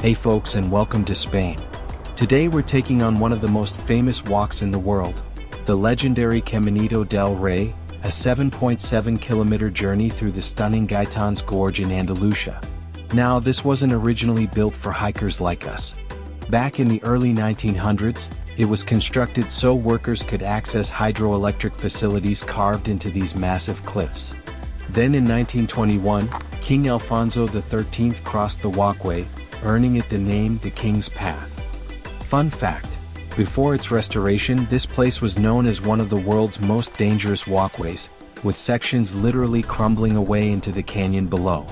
Hey folks, and welcome to Spain. Today we're taking on one of the most famous walks in the world, the legendary Caminito del Rey, a 7.7-kilometer journey through the stunning Gaitanes Gorge in Andalusia. Now, this wasn't originally built for hikers like us. Back in the early 1900s, it was constructed so workers could access hydroelectric facilities carved into these massive cliffs. Then in 1921, King Alfonso XIII crossed the walkway, earning it the name the King's Path. Fun fact: before its restoration, this place was known as one of the world's most dangerous walkways, with sections literally crumbling away into the canyon below.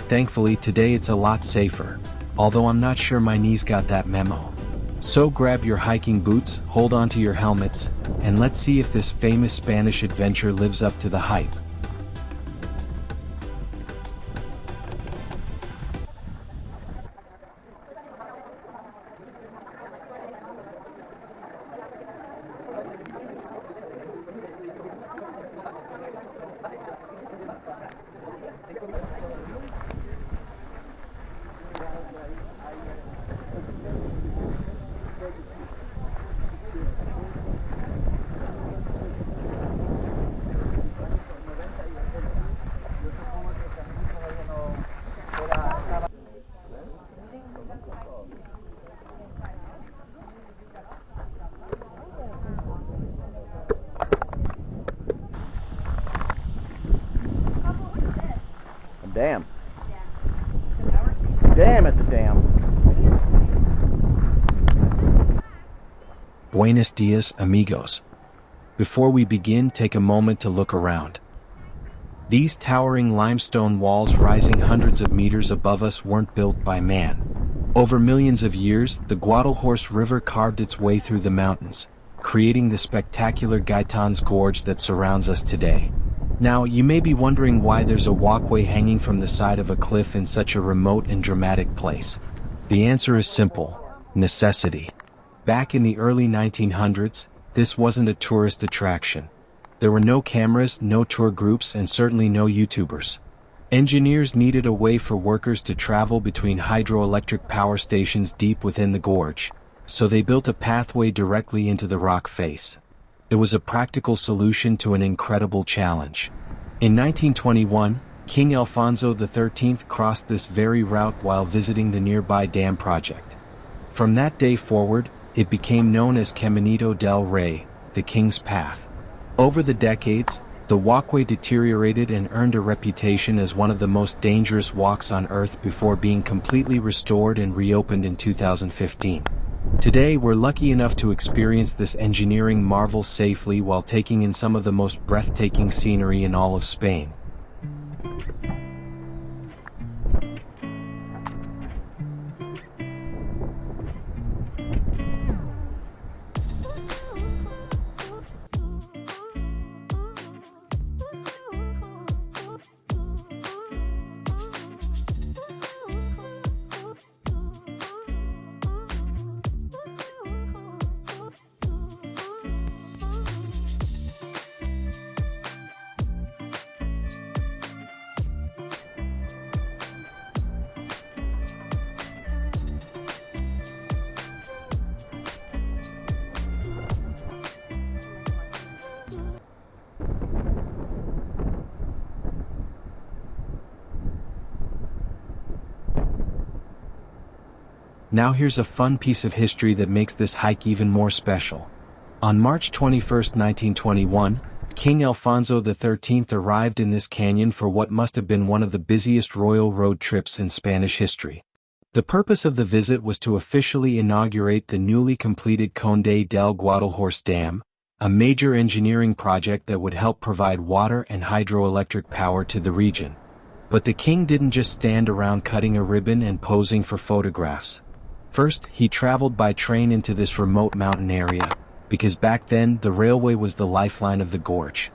Thankfully, today it's a lot safer, although I'm not sure my knees got that memo. So grab your hiking boots, hold on to your helmets, and let's see if this famous Spanish adventure lives up to the hype. Dam. Damn, it's a dam. Buenos dias, amigos. Before we begin, take a moment to look around. These towering limestone walls rising hundreds of meters above us weren't built by man. Over millions of years, the Guadalhorce River carved its way through the mountains, creating the spectacular Gaitanes Gorge that surrounds us today. Now, you may be wondering why there's a walkway hanging from the side of a cliff in such a remote and dramatic place. The answer is simple: necessity. Back in the early 1900s, this wasn't a tourist attraction. There were no cameras, no tour groups, and certainly no YouTubers. Engineers needed a way for workers to travel between hydroelectric power stations deep within the gorge, so they built a pathway directly into the rock face. It was a practical solution to an incredible challenge. In 1921, King Alfonso XIII crossed this very route while visiting the nearby dam project. From that day forward, it became known as Caminito del Rey, the King's Path. Over the decades, the walkway deteriorated and earned a reputation as one of the most dangerous walks on Earth before being completely restored and reopened in 2015. Today, we're lucky enough to experience this engineering marvel safely while taking in some of the most breathtaking scenery in all of Spain. Now here's a fun piece of history that makes this hike even more special. On March 21, 1921, King Alfonso XIII arrived in this canyon for what must have been one of the busiest royal road trips in Spanish history. The purpose of the visit was to officially inaugurate the newly completed Conde del Guadalhorce Dam, a major engineering project that would help provide water and hydroelectric power to the region. But the king didn't just stand around cutting a ribbon and posing for photographs. First, he traveled by train into this remote mountain area, because back then, the railway was the lifeline of the gorge.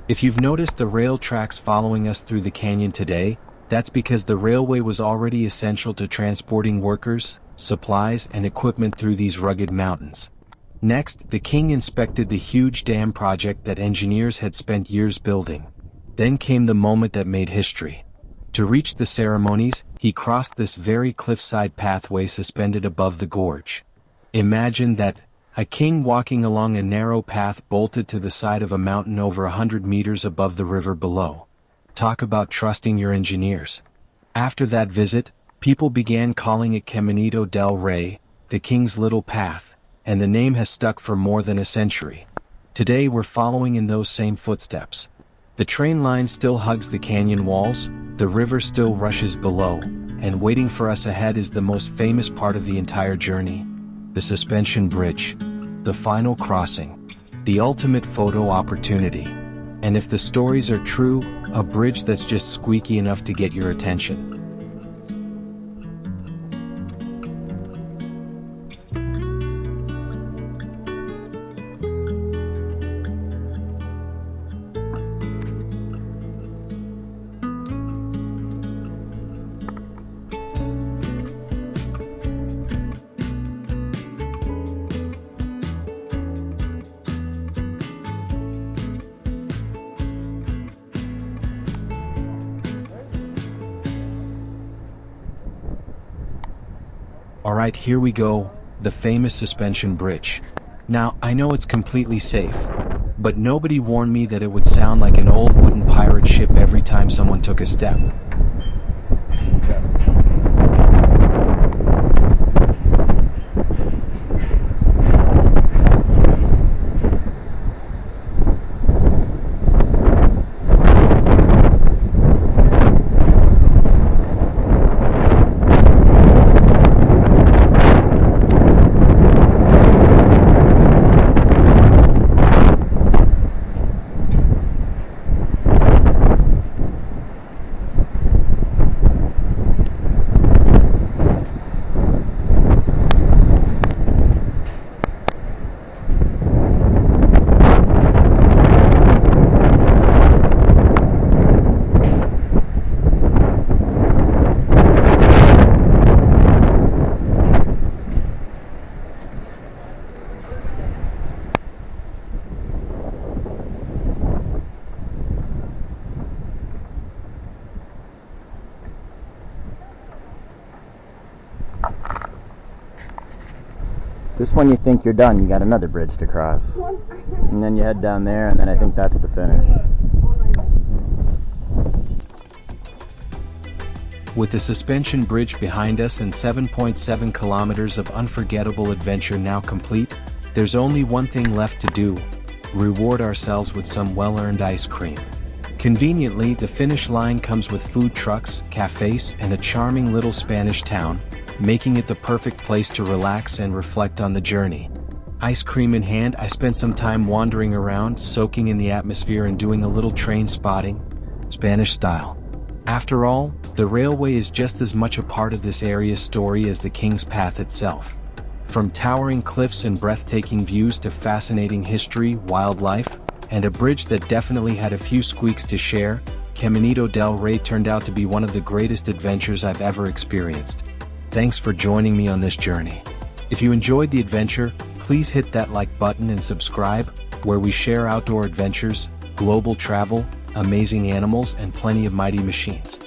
If you've noticed the rail tracks following us through the canyon today, that's because the railway was already essential to transporting workers, supplies, and equipment through these rugged mountains. Next, the king inspected the huge dam project that engineers had spent years building. Then came the moment that made history. To reach the ceremonies, he crossed this very cliffside pathway suspended above the gorge. Imagine that, a king walking along a narrow path bolted to the side of a mountain over 100 meters above the river below. Talk about trusting your engineers. After that visit, people began calling it Caminito del Rey, the king's little path, and the name has stuck for more than a century. Today we're following in those same footsteps. The train line still hugs the canyon walls, the river still rushes below, and waiting for us ahead is the most famous part of the entire journey. The suspension bridge. The final crossing. The ultimate photo opportunity. And if the stories are true, a bridge that's just squeaky enough to get your attention. Alright, here we go, the famous suspension bridge. Now, I know it's completely safe, but nobody warned me that it would sound like an old wooden pirate ship every time someone took a step. This one you think you're done, you got another bridge to cross. And then you head down there, and then I think that's the finish. With the suspension bridge behind us and 7.7 kilometers of unforgettable adventure now complete, there's only one thing left to do: reward ourselves with some well-earned ice cream. Conveniently, the finish line comes with food trucks, cafes, and a charming little Spanish town, making it the perfect place to relax and reflect on the journey. Ice cream in hand, I spent some time wandering around, soaking in the atmosphere and doing a little train spotting, Spanish style. After all, the railway is just as much a part of this area's story as the King's Path itself. From towering cliffs and breathtaking views to fascinating history, wildlife, and a bridge that definitely had a few squeaks to share, Caminito del Rey turned out to be one of the greatest adventures I've ever experienced. Thanks for joining me on this journey. If you enjoyed the adventure, please hit that like button and subscribe, where we share outdoor adventures, global travel, amazing animals, and plenty of mighty machines.